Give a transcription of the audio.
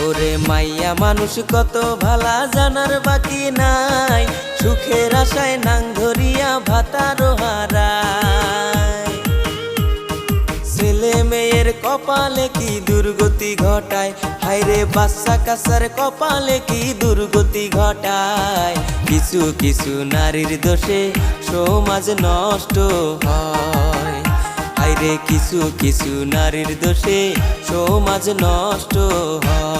ওরে মাইয়া মানুষ কত ভালা জানার বাকি নাই, সুখের আশায় নাং ধরিয়া ভাতারো হারায়। ছেলে মেয়ের কপালে কি দুর্গতি ঘটায়, হায়রে বাচ্চা কাচ্চার কপালে কি দুর্গতি ঘটায়। কিছু কিছু নারীর দোষে সমাজ নষ্ট হয়, হায়রে কিছু কিছু নারীর দোষে সমাজ নষ্ট হয়।